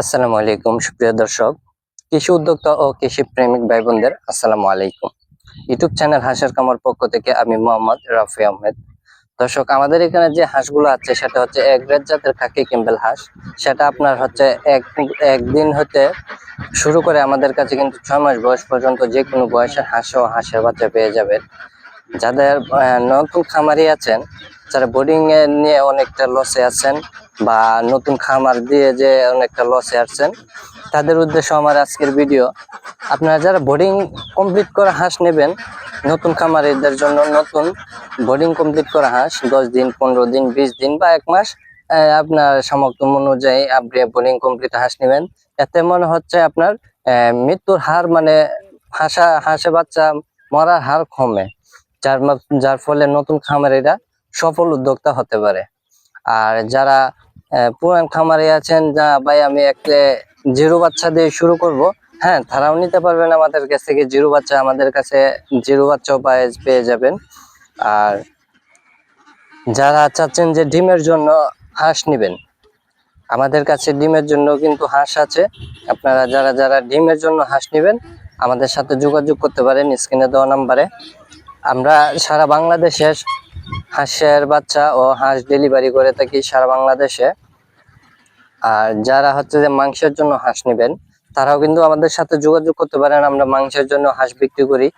আসসালামু আলাইকুম সুপ্রিয় দর্শক, কৃষি উদ্যোক্তা ও কৃষি প্রেমিক ভাই বোনদের আসসালামু আলাইকুম। ইউটিউব চ্যানেল হাঁসের কামার পক্ষ থেকে আমি মোহাম্মদ রাফি আহমেদ। দর্শক, আমাদের এখানে যে হাঁসগুলো আছে সেটা হচ্ছে এক গ্রেড জাতের খাকি ক্যাম্বেল হাঁস। সেটা আপনার হচ্ছে একদিন হতে শুরু করে আমাদের কাছে কিন্তু 6 মাস বয়স পর্যন্ত যে কোনো বয়সের হাঁস ও হাঁসের বাচ্চা পেয়ে যাবেন। যাদের নতুন খামারি আছেন, যারা বোর্ডিং এ নিয়ে অনেকটা লসে আছেন বা নতুন খামার দিয়ে যে অনেকটা লসে আছেন, তাদের উদ্দেশ্য আমার আজকের ভিডিও। আপনারা যারা বোর্ডিং কমপ্লিট করা হাঁস নেবেন, নতুন খামারিদের জন্য নতুন বোর্ডিং কমপ্লিট করা হাঁস 10 দিন, 15 দিন, 20 দিন বা 1 মাস আপনার সামর্থ্য অনুযায়ী আপনি বোর্ডিং কমপ্লিট হাঁস নেবেন। এতে মনে হচ্ছে আপনার মৃত্যুর হার মানে হাঁসে বাচ্চা মরার হার কমে, যার ফলে নতুন খামারিরা সফল উদ্যোক্তা হতে পারে। আর যারা পুরান খামারি আছেন, যা ভাই আমি একটা জিরো বাচ্চা দিয়ে শুরু করব, হ্যাঁ তারাও নিতে পারবেন আমাদের কাছ থেকে জিরো বাচ্চা। আমাদের কাছে জিরো বাচ্চাও পেয়ে যাবেন। আর যারা চাচ্ছেন যে ডিমের জন্য হাঁস নেবেন, আমাদের কাছে ডিমের জন্য কিন্তু হাঁস আছে। আপনারা যারা ডিমের জন্য হাঁস নেবেন আমাদের সাথে যোগাযোগ করতে পারেন স্ক্রিনে দেওয়া নাম্বারে। আমরা সারা বাংলাদেশে হাঁসের বাচ্চা ও হাঁস ডেলিভারি করে থাকি সারা বাংলাদেশে। আর যারা হচ্ছে যে মাংসের জন্য হাঁস নেবেন তারাও কিন্তু আমাদের সাথে যোগাযোগ করতে পারেন। আমরা মাংসের জন্য হাঁস বিক্রি করি।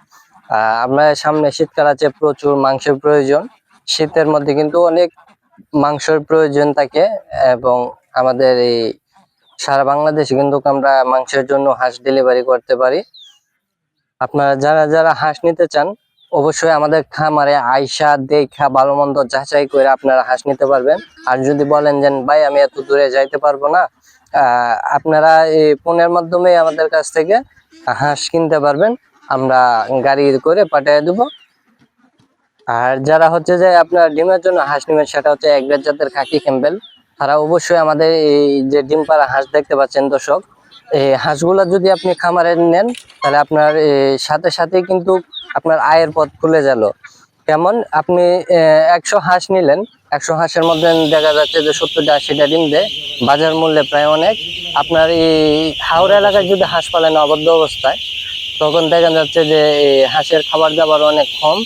আমরা সামনে শীতকাল আছে, প্রচুর মাংসের প্রয়োজন। শীতের মধ্যে কিন্তু অনেক মাংসের প্রয়োজন থাকে এবং আমাদের এই সারা বাংলাদেশে কিন্তু আমরা মাংসের জন্য হাঁস ডেলিভারি করতে পারি। আপনারা যারা হাঁস নিতে চান অবশ্যই আমাদের খামারে আইসা দেখা ভালো মন্দ যাচাই করে আপনারা হাঁস নিতে পারবেন। আর যদি বলেন যে ভাই আমি এত দূরে যাইতে পারবো না, আপনারা এই ফোনের মাধ্যমে আমাদের কাছ থেকে হাঁস কিনতে পারবেন, আমরা গাড়ি করে পাঠিয়ে দেবো। আর যারা হচ্ছে যে আপনার ডিমের জন্য হাঁস নেবেন, সেটা হচ্ছে এক গ্রেড জাতের খাকি ক্যাম্বেল। তারা অবশ্যই আমাদের এই যে ডিম পাড়া হাঁস দেখতে পাচ্ছেন দর্শক, এই হাঁসগুলা যদি আপনি খামারে নেন তাহলে আপনার সাথে সাথে কিন্তু আপনার আয়ের পথ খুলে গেল। কেমন, আপনি 100 হাঁস নিলেন, 100 হাঁসের মধ্যে দেখা যাচ্ছে যে 70-80টা ডিম দেয়, বাজার মূল্যে প্রায় অনেক। আপনার এই হাওড়া এলাকায় যদি হাঁস পালেন অবদ্ধ অবস্থায়, তখন দেখা যাচ্ছে যে হাঁসের খাবার দাবার অনেক কম,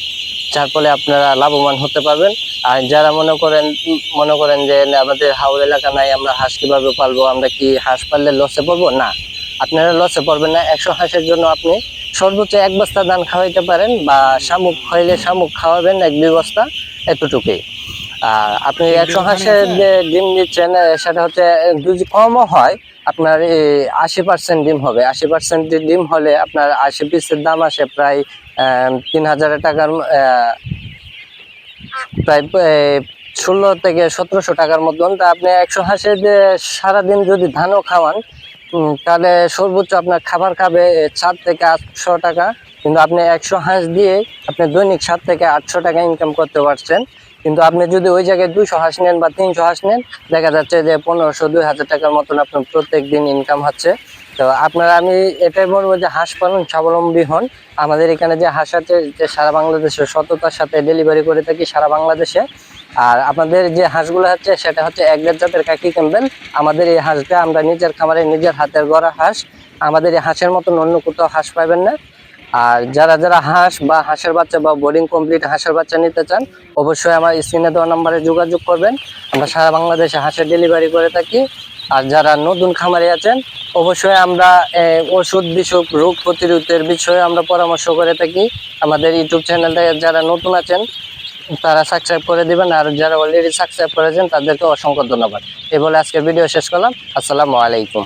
যার ফলে আপনারা লাভবান হতে পারবেন। আর যারা মনে করেন যে আমাদের হাওড় এলাকা নাই, আমরা হাঁস কিভাবে পালবো, আমরা কি হাঁস পাললে লসে পড়বো? না, আপনারা লসে পড়বেন না। 100 হাঁসের জন্য আপনি সর্বোচ্চ 1 বস্তা ধান খাওয়াইতে পারেন বা শামুক খাইলে শামুক খাওয়াবেন 1-2 বস্তা, এতটুকুই। আর আপনি 100 হাঁসের যে ডিম দিচ্ছেন সেটা হচ্ছে যদি কমও হয়, আপনার 80% ডিম হবে। 80% ডিম হলে আপনার 80 পিসের দাম আসে প্রায় 3000 টাকার, প্রায় 16 থেকে 1700 টাকার মতন। তা আপনি 100 হাঁসে যে সারাদিন যদি ধানও খাওয়ান, তাহলে সর্বোচ্চ আপনার খাবার খাবে 7 থেকে 800 টাকা। কিন্তু আপনি 100 হাঁস দিয়ে আপনি দৈনিক 7 থেকে 800 টাকা ইনকাম করতে পারছেন। কিন্তু আপনি যদি ওই জায়গায় 200 হাঁস নেন বা 300 হাঁস নেন, দেখা যাচ্ছে যে 1500-2000 টাকার মতন আপনার প্রত্যেক দিন ইনকাম হচ্ছে। তো আপনারা আমি এটাই বলবো যে হাঁস পালন স্বাবলম্বী হন। আমাদের এখানে যে হাঁস আছে যে সারা বাংলাদেশে সততার সাথে ডেলিভারি করে থাকি সারা বাংলাদেশে। আর আমাদের যে হাঁসগুলো হচ্ছে সেটা হচ্ছে এক গ্রেড জাতের খাকি ক্যাম্বেল। আমাদের এই হাঁসটা আমরা নিজের খামারে নিজের হাতের গড়া হাঁস। আমাদের এই হাঁসের মতন অন্য কোথাও হাঁস পাবেন না। আর যারা হাঁস বা হাঁসের বাচ্চা বা বোর্ডিং কমপ্লিট হাঁসের বাচ্চা নিতে চান অবশ্যই আমার স্ক্রিনে দেওয়া নাম্বারে যোগাযোগ করবেন। আমরা সারা বাংলাদেশে হাঁসের ডেলিভারি করে থাকি। আর যারা নতুন খামারি আছেন অবশ্যই আমরা ওষুধ বিসুখ রোগ প্রতিরোধের বিষয়ে আমরা পরামর্শ করে থাকি। আমাদের ইউটিউব চ্যানেলটা যারা নতুন আছেন তারা সাবস্ক্রাইব করে দিবেন, আর যারা অলরেডি সাবস্ক্রাইব করেছেন তাদেরকে অসংখ্য ধন্যবাদ। এই বলে আজকের ভিডিও শেষ করলাম। আসসালামু আলাইকুম।